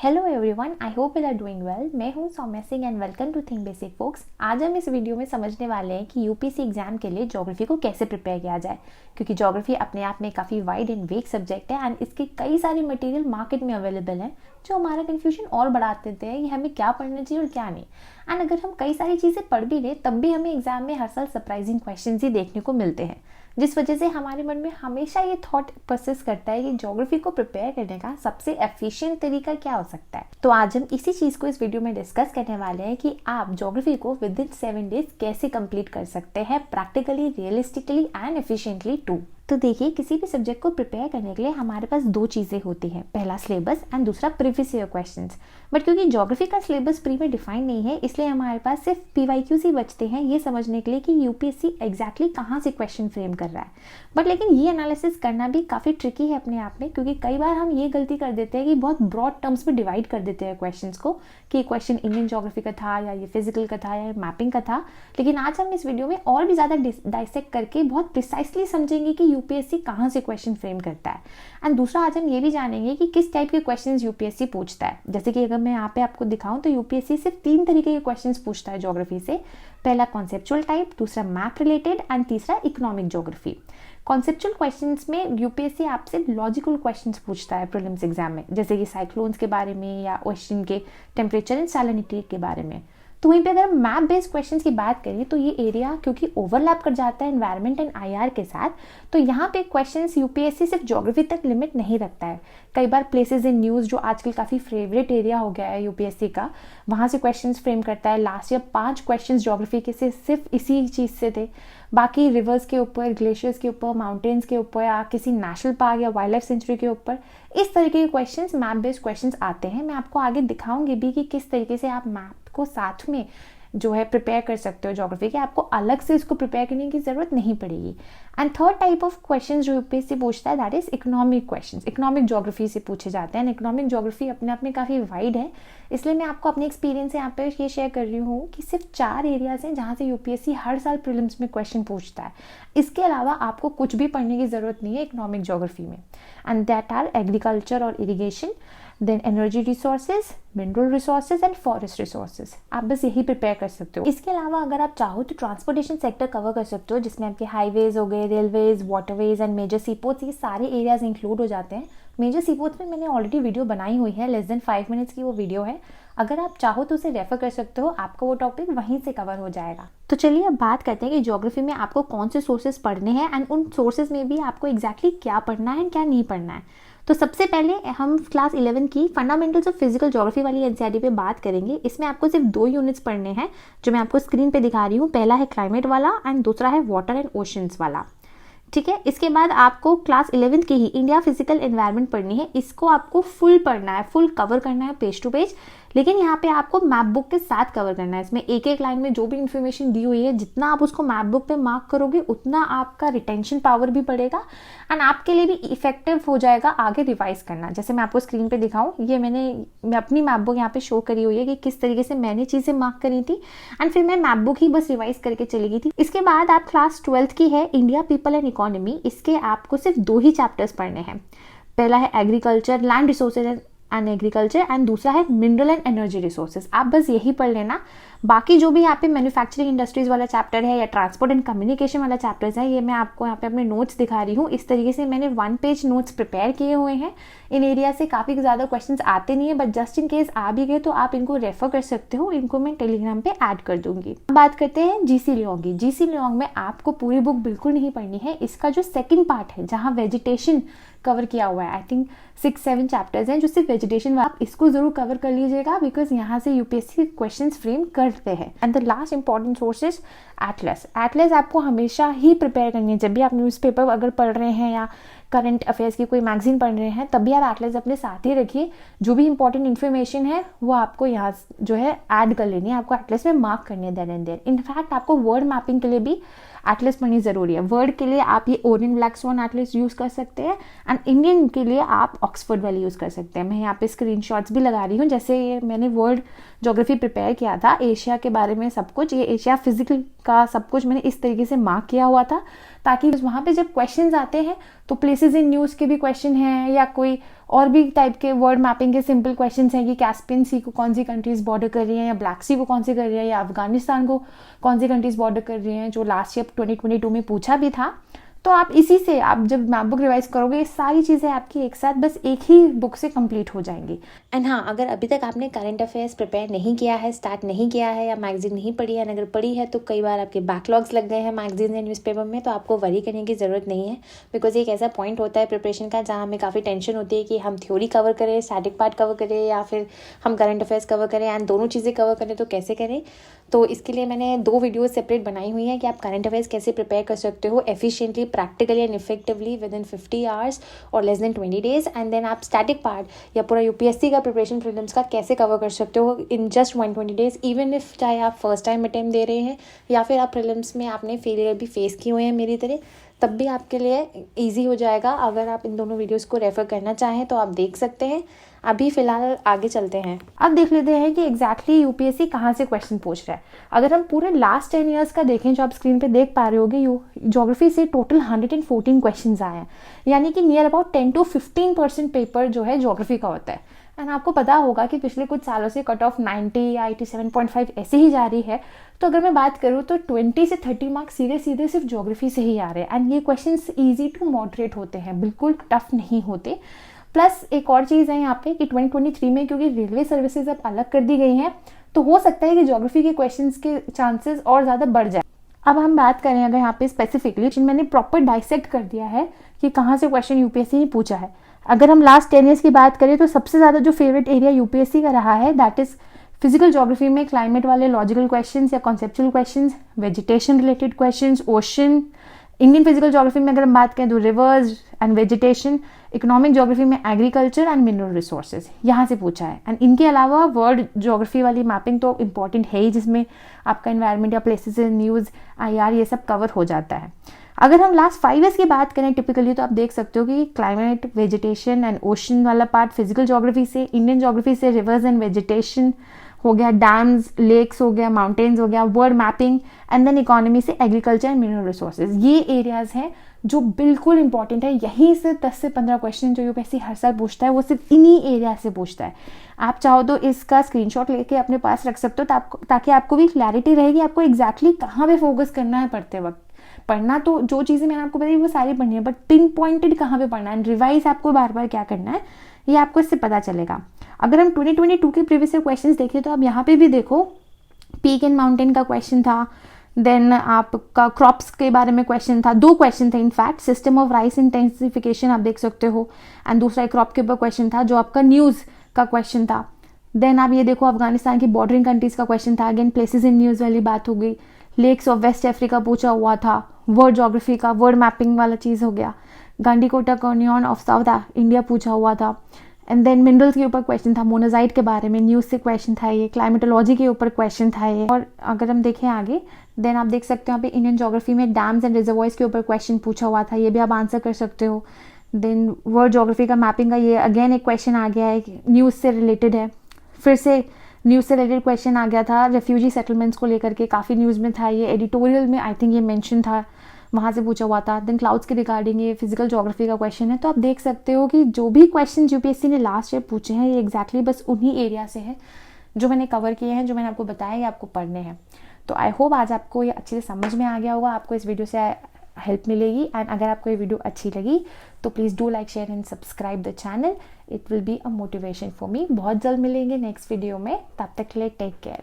Hello everyone, I hope you are doing well. मैं हूं Saumya Singh and welcome to think basic folks. आज हम इस वीडियो में समझने वाले हैं कि यूपीएससी एग्जाम के लिए ज्योग्राफी को कैसे प्रिपेयर किया जाए, क्योंकि ज्योग्राफी अपने आप में काफ़ी वाइड एंड वेग सब्जेक्ट है एंड इसके कई सारे मटेरियल मार्केट में अवेलेबल हैं जो हमारा कन्फ्यूजन और बढ़ा देते हैं कि हमें क्या पढ़ना चाहिए और क्या नहीं। एंड अगर हम कई सारी चीज़ें पढ़ भी लें तब भी हमें एग्जाम में हर साल सरप्राइजिंग क्वेश्चन ही देखने को मिलते हैं, जिस वजह से हमारे मन में हमेशा ये थॉट परसिस्ट करता है कि ज्योग्राफी को प्रिपेयर करने का सबसे एफिशिएंट तरीका क्या हो सकता है। तो आज हम इसी चीज को इस वीडियो में डिस्कस करने वाले हैं कि आप ज्योग्राफी को विद इन 7 डेज कैसे कंप्लीट कर सकते हैं, practically, realistically and efficiently too. तो देखिए, किसी भी सब्जेक्ट को प्रिपेयर करने के लिए हमारे पास दो चीज़ें होती हैं, पहला सिलेबस एंड दूसरा प्रीवियस ईयर क्वेश्चंस। बट क्योंकि ज्योग्राफी का सिलेबस प्री में डिफाइन नहीं है, इसलिए हमारे पास सिर्फ पीवाईक्यूज ही बचते हैं ये समझने के लिए कि यूपीएससी एग्जैक्टली कहाँ से क्वेश्चन फ्रेम कर रहा है। बट लेकिन ये एनालिसिस करना भी काफ़ी ट्रिकी है अपने आप में, क्योंकि कई बार हम ये गलती कर देते हैं कि बहुत ब्रॉड टर्म्स में डिवाइड कर देते हैं क्वेश्चंस को कि क्वेश्चन इंडियन ज्योग्राफी का था या ये फिजिकल का था या मैपिंग का था। लेकिन आज हम इस वीडियो में और भी ज़्यादा डाइसेक्ट करके बहुत प्रिसाइसली समझेंगे कि यूपीएससी कहाँ से क्वेश्चन फ्रेम करता है। एंड दूसरा, आज हम ये भी जानेंगे कि किस टाइप के क्वेश्चंस यूपीएससी पूछता है। जैसे कि अगर मैं यहाँ पे आपको दिखाऊं तो यूपीएससी सिर्फ 3 तरीके के क्वेश्चंस पूछता है ज्योग्राफी से। पहला कॉन्सेप्चुअल टाइप, दूसरा मैप रिलेटेड एंड तीसरा इकोनॉमिक ज्योग्राफी। कॉन्सेप्चुअल क्वेश्चंस में यूपीएससी आपसे लॉजिकल क्वेश्चंस पूछता है प्रीलिम्स एग्जाम में, जैसे कि साइक्लोन्स के बारे में या ओशन के टेम्परेचर एंड सैलिनिटी के बारे में। तो वहीं पे अगर मैप बेस्ड क्वेश्चंस की बात करें तो ये एरिया क्योंकि ओवरलैप कर जाता है एनवायरनमेंट एंड आईआर के साथ, तो यहाँ पे क्वेश्चंस यूपीएससी सिर्फ ज्योग्राफी तक लिमिट नहीं रखता है। कई बार प्लेसेस इन न्यूज़, जो आजकल काफ़ी फेवरेट एरिया हो गया है यूपीएससी का, वहाँ से क्वेश्चंस फ्रेम करता है। लास्ट ईयर 5 क्वेश्चंस ज्योग्राफी के से सिर्फ इसी चीज़ से थे। बाकी रिवर्स के ऊपर, ग्लेशियर्स के ऊपर, माउंटेन्स के ऊपर या किसी नेशनल पार्क या वाइल्ड लाइफ सेंचुरी के ऊपर इस तरीके के क्वेश्चंस, मैप बेस्ड क्वेश्चंस आते हैं। मैं आपको आगे दिखाऊंगी भी कि किस तरीके से आप मैप को साथ में जो है प्रिपेयर कर सकते हो ज्योग्राफी के, आपको अलग से इसको प्रिपेयर करने की जरूरत नहीं पड़ेगी। And third type of questions जो यूपीएससी पूछता है that is economic questions. Economic geography से पूछे जाते हैं। इकोनॉमिक ज्योग्राफी अपने आप में काफ़ी वाइड है, इसलिए मैं आपको अपने एक्सपीरियंस से यहाँ पे ये शेयर कर रही हूँ कि सिर्फ 4 एरियाज हैं जहाँ से यूपीएससी हर साल प्रीलिम्स में क्वेश्चन पूछता है। इसके अलावा आपको कुछ भी पढ़ने की जरूरत नहीं है इकोनॉमिक ज्योग्राफी में। एंड दैट आर एग्रीकल्चर और irrigation, then energy resources, mineral resources and forest resources. आप बस यही प्रिपेयर कर सकते हो। इसके अलावा अगर आप चाहो तो ट्रांसपोर्टेशन सेक्टर कवर कर सकते हो, जिसमें आपके हाईवेज हो गए, railways, waterways and major seaports, ये सारे एरियाज इंक्लूड हो जाते हैं। मेजर सीपोर्ट्स में मैंने ऑलरेडी वीडियो बनाई हुई है, लेस देन 5 मिनट्स की वो वीडियो है। अगर आप चाहो तो उसे रेफर कर सकते हो, आपको वो टॉपिक वहीं से कवर हो जाएगा। तो चलिए अब बात करते हैं कि ज्योग्राफी में आपको कौन से सोर्सेज पढ़ने हैं एंड उन सोर्सेज में भी आपको एग्जैक्टली क्या पढ़ना है, क्या नहीं पढ़ना है। तो सबसे पहले हम क्लास 11 की फंडामेंटल्स ऑफ फिजिकल ज्योग्राफी वाली एनसीईआरटी पे बात करेंगे। इसमें आपको सिर्फ 2 यूनिट्स पढ़ने हैं जो मैं आपको स्क्रीन पे दिखा रही हूँ। पहला है क्लाइमेट वाला एंड दूसरा है वाटर एंड ओशंस वाला। ठीक है, इसके बाद आपको क्लास 11 की ही इंडिया फिजिकल एनवायरनमेंट पढ़नी है। इसको आपको फुल पढ़ना है, फुल कवर करना है पेज टू पेज, लेकिन यहाँ पे आपको मैप बुक के साथ कवर करना है। इसमें एक एक लाइन में जो भी इन्फॉर्मेशन दी हुई है, जितना आप उसको मैप बुक पे मार्क करोगे उतना आपका रिटेंशन पावर भी बढ़ेगा एंड आपके लिए भी इफेक्टिव हो जाएगा आगे रिवाइज करना। जैसे मैं आपको स्क्रीन पे दिखाऊं, ये मैं अपनी मैप बुक यहाँ पे शो करी हुई है कि किस तरीके से मैंने चीजें मार्क करी थी एंड फिर मैं मैप बुक ही बस रिवाइज करके चली गई थी। इसके बाद आप क्लास 12 की है इंडिया, पीपल एंड इकोनॉमी। इसके आपको सिर्फ 2 ही चैप्टर्स पढ़ने हैं। पहला है agriculture, land resources and agriculture and दूसरा है मिनरल एंड एनर्जी रिसोर्सेज। आप बस यही पढ़ लेना। बाकी जो भी यहाँ पे मैन्युफैक्चरिंग इंडस्ट्रीज वाला चैप्टर है या ट्रांसपोर्ट एंड कम्युनिकेशन वाला चैप्टर्स है, ये मैं आपको यहाँ पे अपने नोट्स दिखा रही हूँ। इस तरीके से मैंने 1 पेज नोट्स प्रिपेयर किए हुए हैं। इन एरिया से काफ़ी ज़्यादा क्वेश्चंस आते नहीं है, बट जस्ट इन केस आ भी गए तो आप इनको रेफर कर सकते हो। इनको मैं टेलीग्राम पे ऐड कर दूंगी। बात करते हैं जीसी लियोंग की। जीसी लियोंग में आपको पूरी बुक बिल्कुल नहीं पढ़नी है। इसका जो सेकेंड पार्ट है जहाँ वेजिटेशन कवर किया हुआ है, आई थिंक 6-7 चैप्टर्स हैं जो सिर्फ वेजिटेशन, आप इसको जरूर कवर कर लीजिएगा बिकॉज यहाँ से यूपीएससी क्वेश्चंस फ्रेम करते हैं। And the last important source is Atlas. Atlas आपको हमेशा ही प्रिपेयर करनी है। जब भी आप न्यूज़पेपर अगर पढ़ रहे हैं या करंट अफेयर्स की कोई मैगजीन पढ़ रहे हैं, तब भी आप एटलस अपने साथ ही रखिए। जो भी इंपॉर्टेंट इन्फॉर्मेशन है वो आपको यहाँ जो है ऐड कर लेनी है, आपको एटलस में मार्क करनी है देयर एंड देयर। इनफैक्ट आपको वर्ड मैपिंग के लिए भी एटलस पढ़नी जरूरी है। वर्ड के लिए आप ये Orient black sworn Atlas use कर सकते हैं एंड इंडियन के लिए आप ऑक्सफोर्ड वाली यूज कर सकते हैं। मैं यहाँ पे स्क्रीनशॉट्स भी लगा रही हूँ। जैसे ये मैंने वर्ड ज्योग्राफी प्रिपेयर किया था, एशिया के बारे में सब कुछ, ये एशिया फिजिकल का सब कुछ मैंने इस तरीके से मार्क किया हुआ था ताकि वहाँ पे जब क्वेश्चंस आते हैं तो प्लेसेस इन न्यूज़ के भी क्वेश्चन हैं या कोई और भी टाइप के वर्ड मैपिंग के सिंपल क्वेश्चन हैं कि कैस्पियन सी को कौन सी कंट्रीज बॉर्डर कर रही हैं, या ब्लैक सी को कौन सी कर रही है, या अफगानिस्तान को कौन सी कंट्रीज बॉर्डर कर रही हैं, जो लास्ट ईयर 2022 में पूछा भी था। तो आप इसी से आप जब मैप बुक रिवाइज करोगे, ये सारी चीज़ें आपकी एक साथ बस एक ही बुक से कंप्लीट हो जाएंगी। एंड हाँ, अगर अभी तक आपने करंट अफेयर्स प्रिपेयर नहीं किया है, स्टार्ट नहीं किया है, या मैगजीन नहीं पढ़ी है, अगर पढ़ी है तो कई बार आपके बैकलॉग्स लग गए हैं मैगजीन या न्यूज़पेपर में, तो आपको वरी करने की ज़रूरत नहीं है। बिकॉज एक ऐसा पॉइंट होता है प्रिपरेशन का जहाँ हमें काफ़ी टेंशन होती है कि हम थ्योरी कवर करें, स्टैटिक पार्ट कवर करें, या फिर हम करंट अफेयर्स कवर करें, एंड दोनों चीज़ें कवर करें तो कैसे करें। तो इसके लिए मैंने 2 वीडियो सेपरेट बनाई हुई हैं कि आप करंट अफेयर्स कैसे प्रिपेयर कर सकते हो efficiently, practically and effectively within 50 hours और less than 20 days. And then आप स्टैटिक पार्ट या पूरा यूपीएससी का प्रिपरेशन प्रीलिम्स का कैसे कवर कर सकते हो in just 120 days, even if चाहे आप फर्स्ट टाइम अटेम्प्ट दे रहे हैं या फिर आप प्रीलिम्स में आपने फेलियर भी फेस किए हुए हैं मेरी तरह, तब भी आपके लिए ईजी हो जाएगा। अगर आप इन दोनों वीडियोस को रेफर करना चाहें तो आप देख सकते हैं। अभी फिलहाल आगे चलते हैं। अब देख लेते हैं कि एग्जैक्टली यूपीएससी कहाँ से क्वेश्चन पूछ रहा है। अगर हम पूरे लास्ट 10 ईयर्स का देखें, जो आप स्क्रीन पे देख पा रहे होगे, ज्योग्राफी से टोटल 114 क्वेश्चंस आए हैं, यानी कि नियर अबाउट 10 to 15% पेपर जो है ज्योग्राफी का होता है। एंड आपको पता होगा कि पिछले कुछ सालों से कट ऑफ 90 या 87.5 ऐसे ही जा रही है। तो अगर मैं बात करूँ तो 20 से 30 मार्क्स सीधे सीधे सिर्फ ज्योग्राफी से ही आ रहे हैं। एंड ये क्वेश्चंस ईजी टू मॉडरेट होते हैं, बिल्कुल टफ नहीं होते। प्लस एक और चीज़ है यहाँ पे कि 2023 में क्योंकि रेलवे सर्विसेज अब अलग कर दी गई हैं, तो हो सकता है कि ज्योग्राफी के क्वेश्चंस के चांसेस और ज़्यादा बढ़ जाए। अब हम बात करें अगर यहाँ पे स्पेसिफिकली, मैंने प्रॉपर डाइसेक्ट कर दिया है कि कहाँ से क्वेश्चन यूपीएससी ने पूछा है। अगर हम लास्ट 10 ईयर्स की बात करें तो सबसे ज़्यादा जो फेवरेट एरिया यूपीएससी का रहा है दैट इज़ फिजिकल ज्योग्राफी में क्लाइमेट वाले लॉजिकल क्वेश्चंस या conceptual questions, vegetation related questions, ocean. Indian physical geography में अगर हम बात करें तो reverse and vegetation. Economic geography में एग्रीकल्चर एंड मिनरल रिसोर्सेज यहाँ से पूछा है। एंड इनके अलावा वर्ल्ड ज्योग्राफी वाली मैपिंग तो इंपॉर्टेंट है ही, जिसमें आपका एनवायरनमेंट या प्लेसेस, न्यूज़, आईआर ये सब कवर हो जाता है। अगर हम लास्ट 5 ईयर्स की बात करें टिपिकली, तो आप देख सकते हो कि क्लाइमेट, वेजिटेशन एंड ओशन वाला पार्ट फिजिकल ज्योग्राफी से, इंडियन ज्योग्राफी से रिवर्स एंड वेजिटेशन हो गया, डैम्स, लेक्स हो गया, माउंटेन्स हो गया, world mapping, and then economy से एग्रीकल्चर एंड मिनरल रिसोर्सेज। ये एरियाज हैं जो बिल्कुल इंपॉर्टेंट है। यहीं से 10 से 15 क्वेश्चन जो यूपीएससी हर साल पूछता है वो सिर्फ इन्हीं एरिया से पूछता है। आप चाहो तो इसका स्क्रीनशॉट लेके अपने पास रख सकते हो ताकि आपको भी क्लैरिटी रहेगी आपको एग्जैक्टली कहाँ पे फोकस करना है पढ़ते वक्त। पढ़ना तो जो चीज़ें मैंने आपको बताई वो सारी पढ़नी है, बट पिन पॉइंटेड कहाँ पे पढ़ना है, रिवाइज आपको बार बार क्या करना है, ये आपको इससे पता चलेगा। अगर हम 2022 के प्रीवियस क्वेश्चंस देखें तो आप यहाँ पे भी देखो, पीक एंड माउंटेन का क्वेश्चन था, देन आपका क्रॉप्स के बारे में क्वेश्चन था, 2 क्वेश्चन थे in fact, system of rice intensification आप देख सकते हो, एंड दूसरा क्रॉप के ऊपर क्वेश्चन था जो आपका न्यूज़ का क्वेश्चन था। देन आप ये देखो, अफगानिस्तान की बॉर्डरिंग कंट्रीज का क्वेश्चन था, अगेन प्लेसेस इन न्यूज़ वाली बात हो गई, लेक्स ऑफ वेस्ट अफ्रीका पूछा हुआ था, वर्ड ज्योग्राफी का वर्ड मैपिंग वाला चीज़ हो गया, गांडीकोटा कॉर्नियन ऑफ साउथ इंडिया पूछा हुआ था, एंड देन मिनरल्स के ऊपर क्वेश्चन था, मोनाजाइट के बारे में न्यूज़ से क्वेश्चन था ये, क्लाइमेटोलॉजी के ऊपर क्वेश्चन था ये। और अगर हम देखें आगे, देन आप देख सकते हो यहाँ पे इंडियन ज्योग्राफी में डैम्स एंड रिजर्वॉयर्स के ऊपर क्वेश्चन पूछा हुआ था, ये भी आप आंसर कर सकते हो। देन वर्ड ज्योग्राफी का मैपिंग का ये अगेन एक क्वेश्चन आ गया है, न्यूज़ से रिलेटेड है, फिर से न्यूज़ से रिलेटेड क्वेश्चन आ गया था रेफ्यूजी सेटलमेंट्स को लेकर के, काफ़ी न्यूज़ में था ये, एडिटोरियल में आई थिंक ये मेंशन था, वहाँ से पूछा हुआ था। देन क्लाउड्स के रिगार्डिंग ये फिजिकल ज्योग्राफी का क्वेश्चन है। तो आप देख सकते हो कि जो भी क्वेश्चन यूपीएससी ने लास्ट ईयर पूछे हैं ये एग्जैक्टली बस उन्हीं एरिया से है जो मैंने कवर किए हैं, जो मैंने आपको बताया ये आपको पढ़ने हैं। तो आई होप आज आपको ये अच्छे से समझ में आ गया होगा, आपको इस वीडियो से हेल्प मिलेगी। एंड अगर आपको ये वीडियो अच्छी लगी तो please do like, share and subscribe the channel. It will be a motivation for me. बहुत जल्द मिलेंगे नेक्स्ट वीडियो में, तब तक के लिए टेक केयर।